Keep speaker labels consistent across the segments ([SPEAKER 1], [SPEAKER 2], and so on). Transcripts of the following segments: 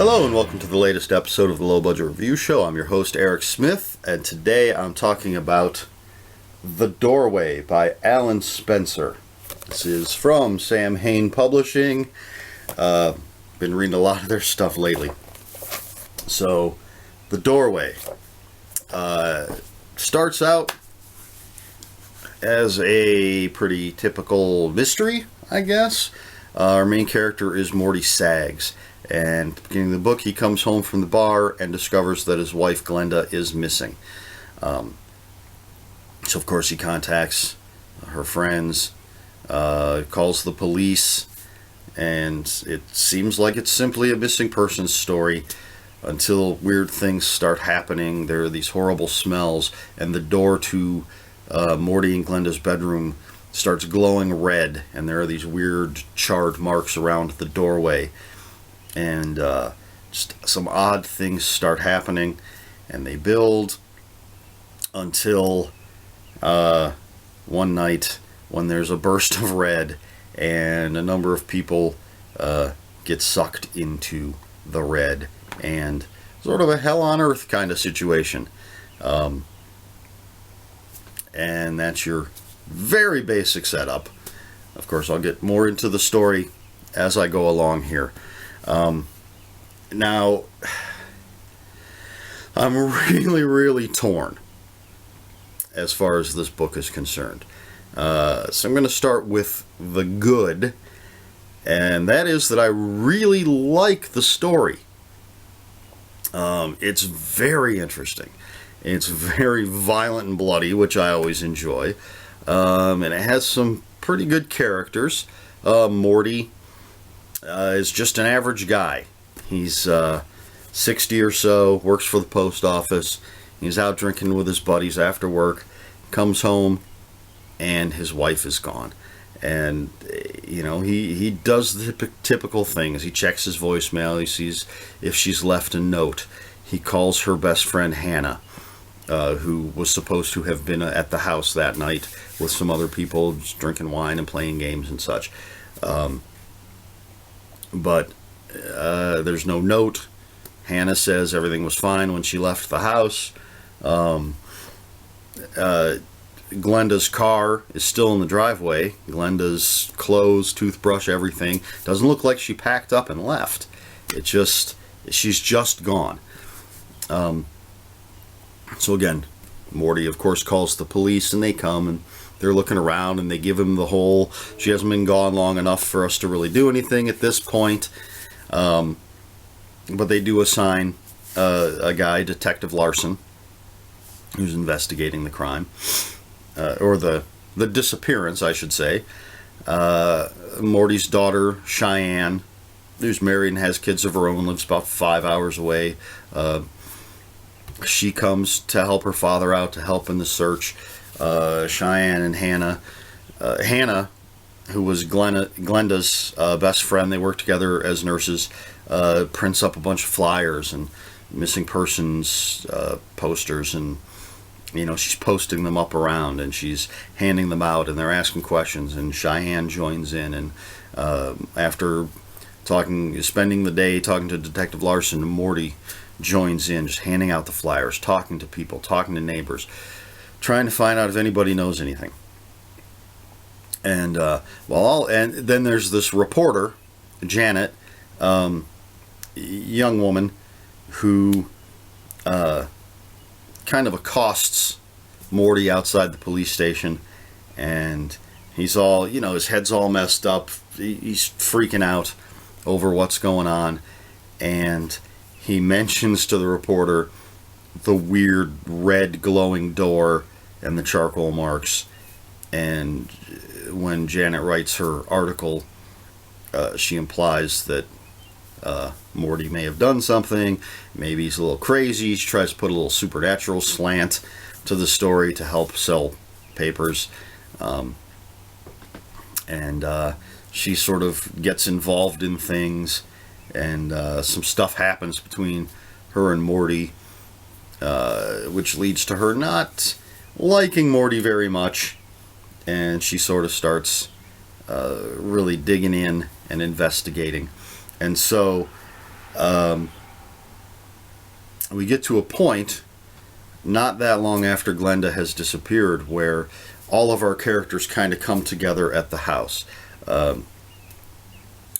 [SPEAKER 1] Hello and welcome to the latest episode of the Low Budget Review Show. I'm your host Eric Smith, and today I'm talking about The Doorway by Alan Spencer. This is from Sam Hain Publishing. Been reading a lot of their stuff lately. So, The Doorway starts out as a pretty typical mystery, I guess. Our main character is Morty Saggs. And at the beginning of the book, he comes home from the bar and discovers that his wife, Glenda, is missing. So, of course, he contacts her friends, calls the police, and it seems like it's simply a missing persons story until weird things start happening. There are these horrible smells, and the door to Morty and Glenda's bedroom starts glowing red, and there are these weird charred marks around the doorway. And just some odd things start happening, and they build until one night when there's a burst of red and a number of people get sucked into the red, and sort of a hell on earth kind of situation. And that's your very basic setup. Of course, I'll get more into the story as I go along here. Now, I'm really torn as far as this book is concerned. So I'm going to start with the good, and that is that I really like the story. It's very interesting. It's very violent and bloody, which I always enjoy. And it has some pretty good characters. Morty is just an average guy. He's 60 or so, works for the post office. He's out drinking with his buddies after work, comes home, and his wife is gone. And, you know, he does the typical things. He checks his voicemail. He sees if she's left a note. He calls her best friend Hannah, who was supposed to have been at the house that night with some other people, just drinking wine and playing games and such. But there's no note. Hannah says everything was fine when she left the house. Glenda's car is still in the driveway. Glenda's clothes, toothbrush, everything. Doesn't look like she packed up and left. She's just gone. So again, Morty, of course, calls the police, and they come, and they're looking around, and they give him the whole, she hasn't been gone long enough for us to really do anything at this point. But they do assign a guy, Detective Larson, who's investigating the crime, or the disappearance, I should say. Morty's daughter, Cheyenne, who's married and has kids of her own, lives about 5 hours away. She comes to help her father out, to help in the search. Cheyenne and Hannah. Hannah, who was Glenda's best friend, they work together as nurses, prints up a bunch of flyers and missing persons posters, and you know, she's posting them up around, and she's handing them out, and they're asking questions, and Cheyenne joins in, and after spending the day talking to Detective Larson, Morty joins in, just handing out the flyers, talking to people, talking to neighbors, trying to find out if anybody knows anything. And and then there's this reporter, Janet, young woman, who kind of accosts Morty outside the police station, and he's all, you know, his head's all messed up. He's freaking out over what's going on, and he mentions to the reporter the weird red glowing door and the charcoal marks. And when Janet writes her article, she implies that Morty may have done something. Maybe he's a little crazy. She tries to put a little supernatural slant to the story to help sell papers. And she sort of gets involved in things, and some stuff happens between her and Morty, which leads to her not liking Morty very much, and she sort of starts really digging in and investigating. And so We get to a point not that long after Glenda has disappeared where all of our characters kind of come together at the house.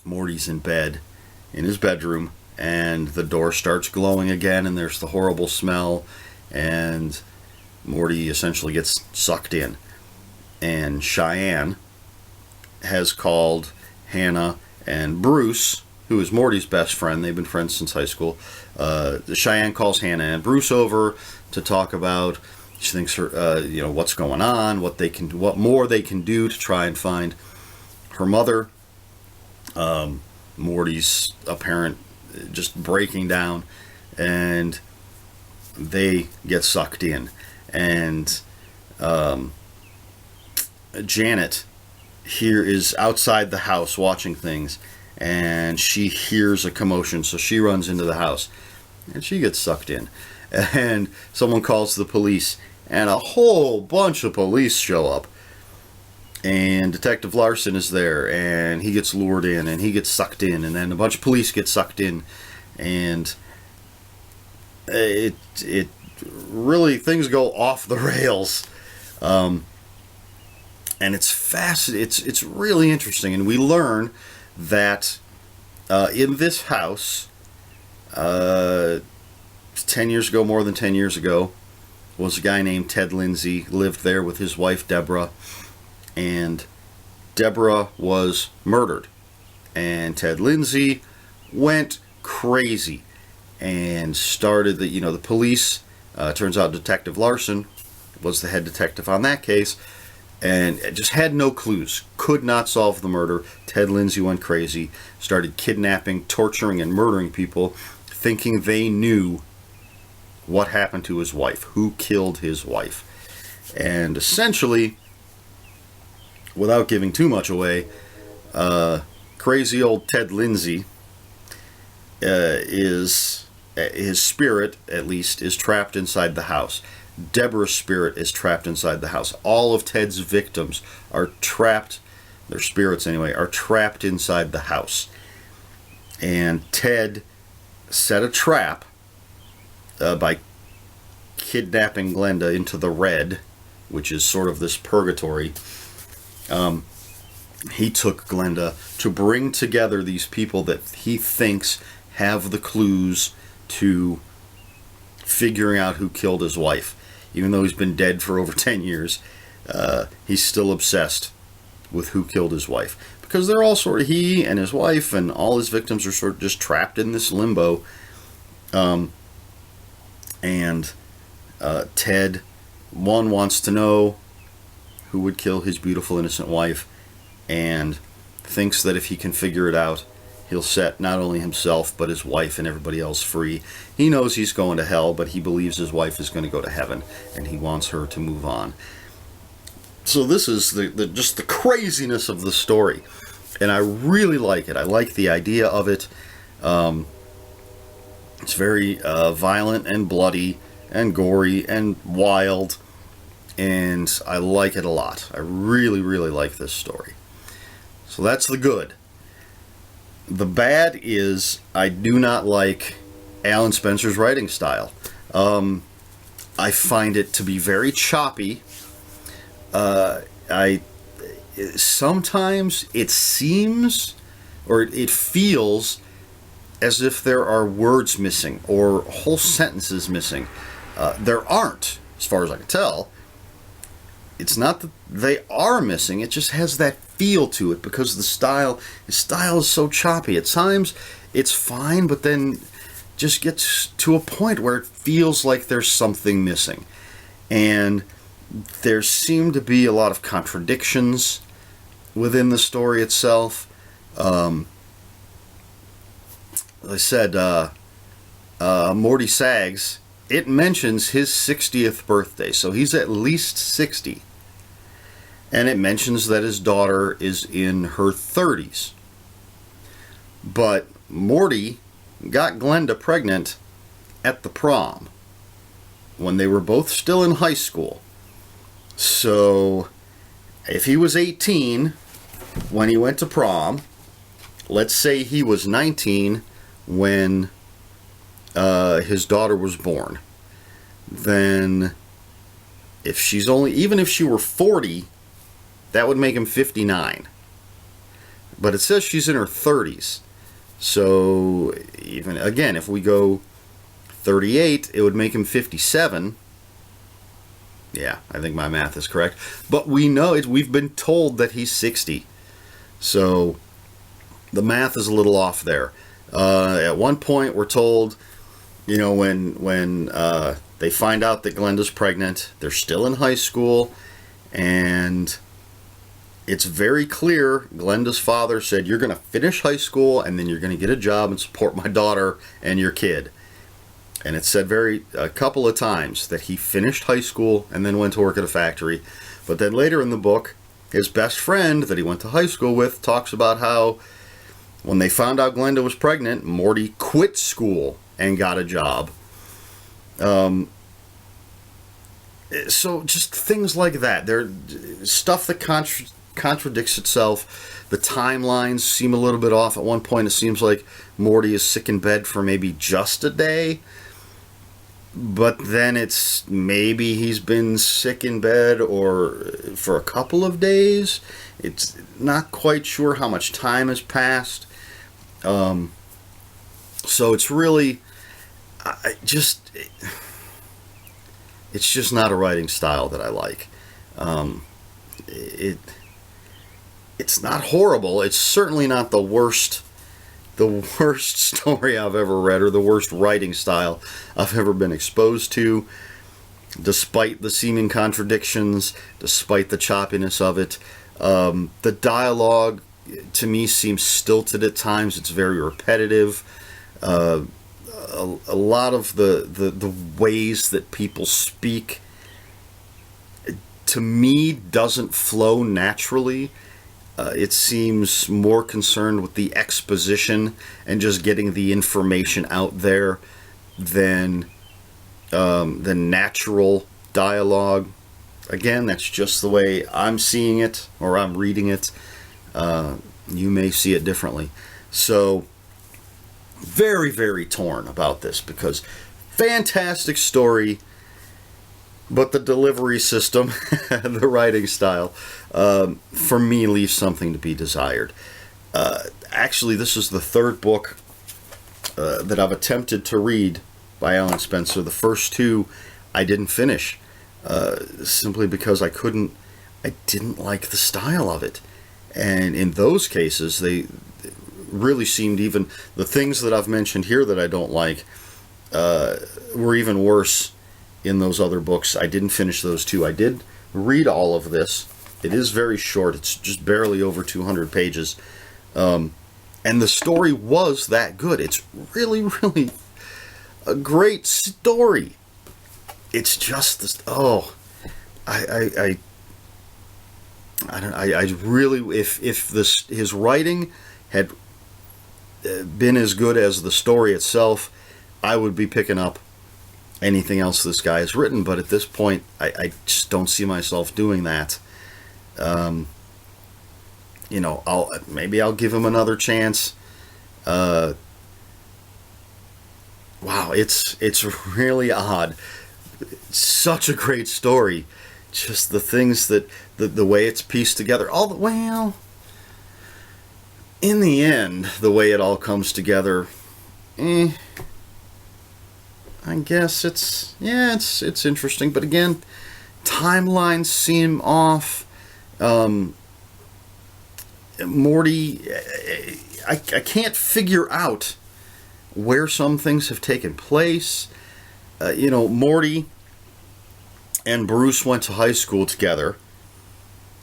[SPEAKER 1] Morty's in bed, in his bedroom, and the door starts glowing again, and there's the horrible smell, and Morty essentially gets sucked in. And Cheyenne has called Hannah and Bruce, who is Morty's best friend. They've been friends since high school. Cheyenne calls Hannah and Bruce over to talk about. She thinks what's going on, what more they can do to try and find her mother. Morty's apparent just breaking down, and they get sucked in. And Janet here is outside the house watching things, and she hears a commotion, so she runs into the house, and she gets sucked in. And someone calls the police, and a whole bunch of police show up. And Detective Larson is there, and he gets lured in, and he gets sucked in, and then a bunch of police get sucked in, and it really, things go off the rails, and it's fascinating. It's really interesting, and we learn that in this house, 10 years ago, more than 10 years ago, was a guy named Ted Lindsay, lived there with his wife Deborah. And Deborah was murdered. And Ted Lindsay went crazy and started the police. Turns out Detective Larson was the head detective on that case, and just had no clues. Could not solve the murder. Ted Lindsay went crazy, started kidnapping, torturing, and murdering people, thinking they knew what happened to his wife, who killed his wife. And essentially, without giving too much away, crazy old Ted Lindsay his spirit, at least, is trapped inside the house. Deborah's spirit is trapped inside the house. All of Ted's victims are trapped, their spirits anyway, are trapped inside the house. And Ted set a trap by kidnapping Glenda into the Red, which is sort of this purgatory. He took Glenda to bring together these people that he thinks have the clues to figuring out who killed his wife. Even though he's been dead for over 10 years, he's still obsessed with who killed his wife. Because they're all he and his wife and all his victims are sort of just trapped in this limbo. Ted, wants to know who would kill his beautiful, innocent wife, and thinks that if he can figure it out, he'll set not only himself, but his wife and everybody else free. He knows he's going to hell, but he believes his wife is going to go to heaven, and he wants her to move on. So this is just the craziness of the story, and I really like it. I like the idea of it. It's very violent and bloody and gory and wild, and I like it a lot. I really, really like this story. So that's the good. The bad is I do not like Alan Spencer's writing style. I find it to be very choppy. Sometimes it seems, or it feels, as if there are words missing or whole sentences missing. There aren't, as far as I can tell. It's not that they are missing, it just has that feel to it because his style is so choppy. At times it's fine, but then just gets to a point where it feels like there's something missing. And there seem to be a lot of contradictions within the story itself. As I said, Morty Sags, it mentions his 60th birthday, so he's at least 60. And it mentions that his daughter is in her 30s. But Morty got Glenda pregnant at the prom when they were both still in high school. So if he was 18 when he went to prom, let's say he was 19 when his daughter was born, then if she's only, even if she were 40, that would make him 59. But it says she's in her 30s. So even again, if we go 38, it would make him 57. Yeah, I think my math is correct. But we know it, we've been told that he's 60. So the math is a little off there. At one point, we're told, you know, when they find out that Glenda's pregnant, they're still in high school, and it's very clear Glenda's father said, you're going to finish high school and then you're going to get a job and support my daughter and your kid. And it said a couple of times that he finished high school and then went to work at a factory. But then later in the book, his best friend that he went to high school with talks about how when they found out Glenda was pregnant, Morty quit school and got a job. So just things like that. They're stuff that contradicts itself. The timelines seem a little bit off. At one point, it seems like Morty is sick in bed for maybe just a day. But then it's maybe he's been sick in bed or for a couple of days. It's not quite sure how much time has passed. So it's really it's just not a writing style that I like. It's not horrible. It's certainly not the worst story I've ever read or the worst writing style I've ever been exposed to, despite the seeming contradictions, despite the choppiness of it. The dialogue, to me, seems stilted at times. It's very repetitive. A lot of the ways that people speak, to me, doesn't flow naturally. It seems more concerned with the exposition and just getting the information out there than natural dialogue. Again, that's just the way I'm seeing it or I'm reading it. You may see it differently. So, very, very torn about this because fantastic story, but the delivery system, the writing style, for me, leaves something to be desired. Actually, this is the third book that I've attempted to read by Alan Spencer. The first two I didn't finish, simply because I didn't like the style of it. And in those cases, they really seemed, even the things that I've mentioned here that I don't like were even worse in those other books. I didn't finish those two. I did read all of this. It is very short. It's just barely over 200 pages. And the story was that good. It's really, really a great story. It's just this, I really, if his writing had been as good as the story itself, I would be picking up anything else this guy has written, but at this point, I just don't see myself doing that. Maybe I'll give him another chance. Wow, it's really odd. It's such a great story. Just the things that the way it's pieced together. In the end, the way it all comes together, I guess it's interesting, but again, timelines seem off. Morty, I can't figure out where some things have taken place. Morty and Bruce went to high school together,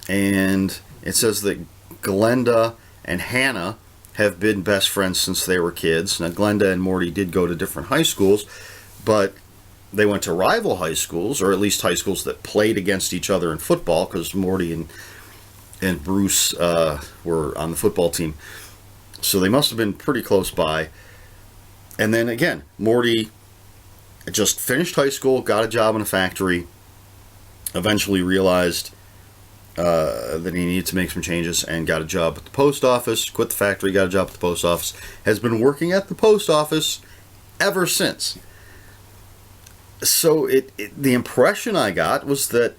[SPEAKER 1] and it says that Glenda and Hannah have been best friends since they were kids. Now, Glenda and Morty did go to different high schools, but they went to rival high schools, or at least high schools that played against each other in football, because Morty and Bruce were on the football team. So they must have been pretty close by. And then again, Morty just finished high school, got a job in a factory, eventually realized that he needed to make some changes and got a job at the post office, quit the factory, got a job at the post office, has been working at the post office ever since. So the impression I got was that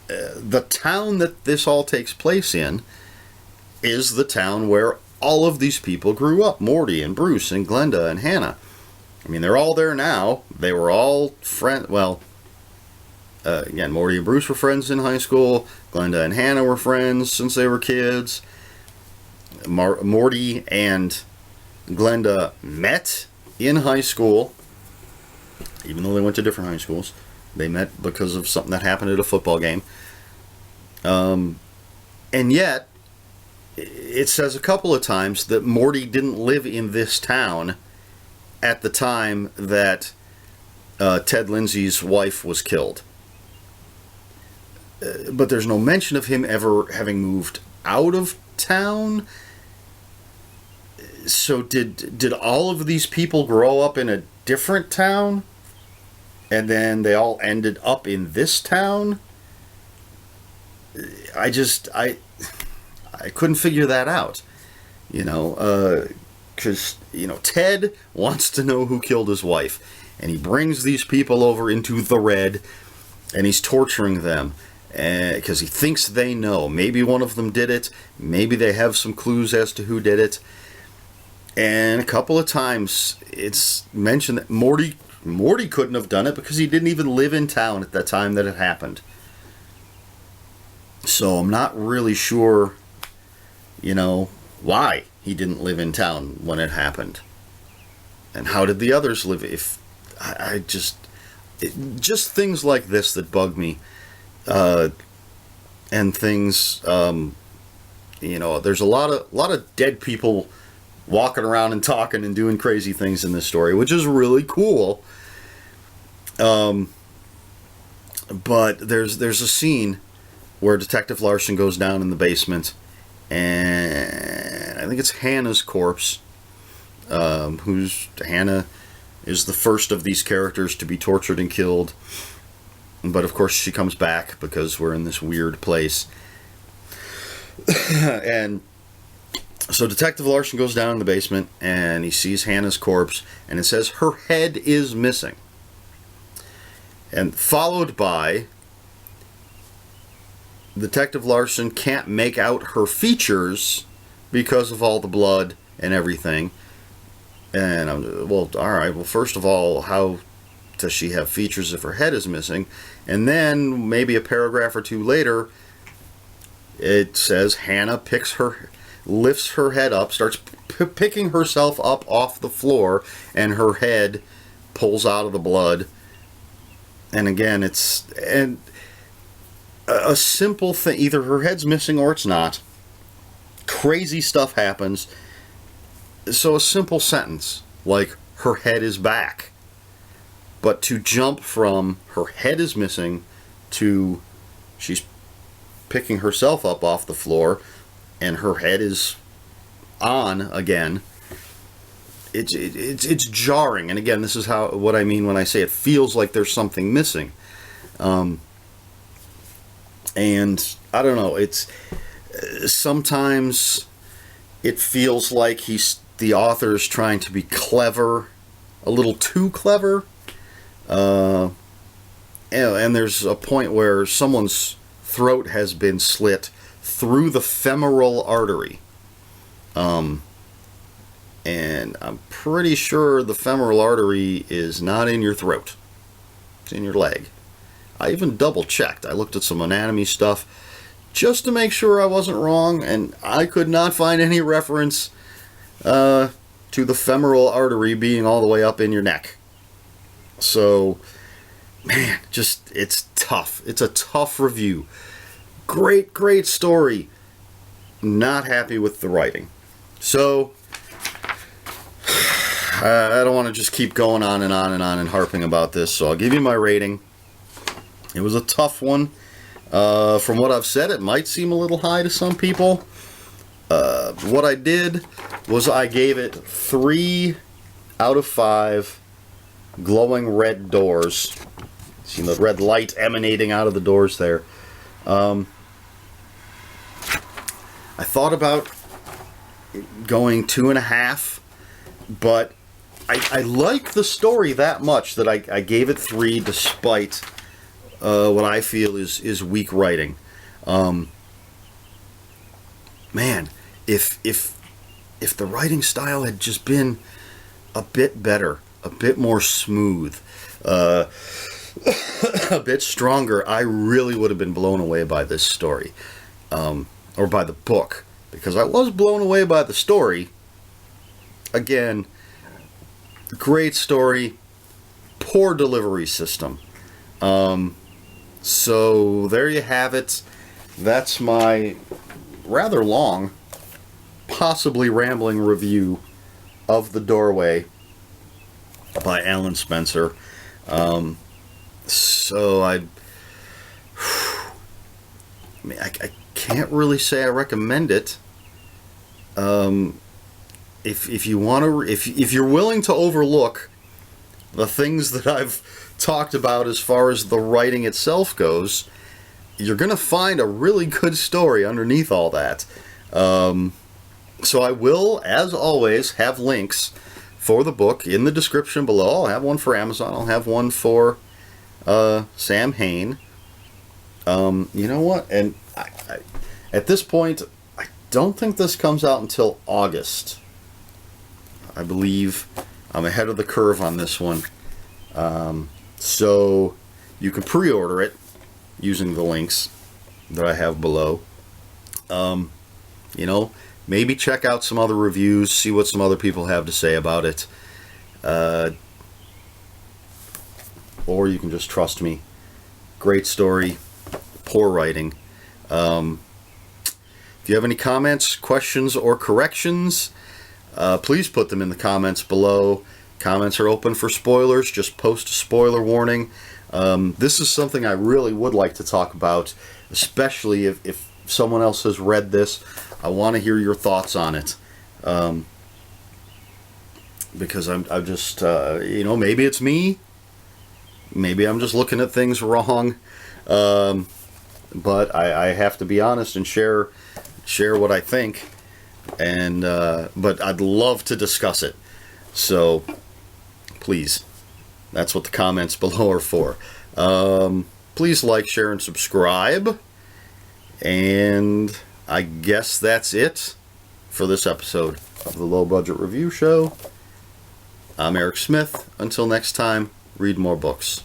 [SPEAKER 1] the town that this all takes place in is the town where all of these people grew up. Morty and Bruce and Glenda and Hannah. I mean, they're all there now. They were all friends. Well, again, Morty and Bruce were friends in high school. Glenda and Hannah were friends since they were kids. Morty and Glenda met in high school, even though they went to different high schools. They met because of something that happened at a football game. And yet, it says a couple of times that Morty didn't live in this town at the time that Ted Lindsay's wife was killed. But there's no mention of him ever having moved out of town. So did all of these people grow up in a different town? And then they all ended up in this town? I couldn't figure that out. Because, Ted wants to know who killed his wife. And he brings these people over into the Red, and he's torturing them. Because he thinks they know. Maybe one of them did it. Maybe they have some clues as to who did it. And a couple of times it's mentioned that Morty couldn't have done it because he didn't even live in town at the time that it happened. So I'm not really sure, why he didn't live in town when it happened. And how did the others live? Just things like this that bug me. And things, there's a lot of dead people walking around and talking and doing crazy things in this story, which is really cool. But there's a scene where Detective Larson goes down in the basement, and I think it's Hannah's corpse. Hannah is the first of these characters to be tortured and killed. But of course she comes back because we're in this weird place. And so Detective Larson goes down in the basement and he sees Hannah's corpse, and it says her head is missing. And followed by Detective Larson can't make out her features because of all the blood and everything. And alright, first of all, how does she have features if her head is missing? And then maybe a paragraph or two later, it says Hannah lifts her head up, starts picking herself up off the floor, and her head pulls out of the blood. And again, it's a simple thing. Either her head's missing or it's not. Crazy stuff happens. So a simple sentence like her head is back. But to jump from her head is missing to she's picking herself up off the floor and her head is on again, it's jarring. And again, this is what I mean when I say it feels like there's something missing. And I don't know, it's sometimes it feels like the author's trying to be clever, a little too clever. And there's a point where someone's throat has been slit through the femoral artery. And I'm pretty sure the femoral artery is not in your throat. It's in your leg. I even double checked. I looked at some anatomy stuff just to make sure I wasn't wrong, and I could not find any reference to the femoral artery being all the way up in your neck. So, man, it's tough. It's a tough review. Great story. Not happy with the writing. So, I don't want to just keep going on and on and on and harping about this, so I'll give you my rating. It was a tough one. From what I've said, it might seem a little high to some people. What I did was I gave it 3 out of 5 glowing red doors. See the red light emanating out of the doors there. I thought about going 2.5, but I like the story that much that I gave it 3 despite what I feel is weak writing. Man, if the writing style had just been a bit better, a bit more smooth, a bit stronger, I really would have been blown away by this story, or by the book, because I was blown away by the story. Again, great story, poor delivery system. So there you have it. That's my rather long, possibly rambling review of The Doorway by Alan Spencer. So I mean, I can't really say I recommend it. If you want to, if you're willing to overlook the things that I've talked about as far as the writing itself goes, you're going to find a really good story underneath all that. So I will, as always, have links for the book in the description below. I'll have one for Amazon. I'll have one for Sam Hain. You know what? And I, at this point, I don't think this comes out until August. I believe I'm ahead of the curve on this one. So you can pre-order it using the links that I have below. You know, maybe check out some other reviews, see what some other people have to say about it. Or you can just trust me. Great story, poor writing. If you have any comments, questions, or corrections, please put them in the comments below. Comments are open for spoilers. Just post a spoiler warning. This is something I really would like to talk about, especially if someone else has read this. I want to hear your thoughts on it. Because I'm just, you know, maybe it's me. Maybe I'm just looking at things wrong. But I have to be honest and share what I think. And but I'd love to discuss it. So please, that's what the comments below are for. Please like, share, and subscribe. And I guess that's it for this episode of the Low Budget Review Show. I'm Eric Smith. Until next time, read more books.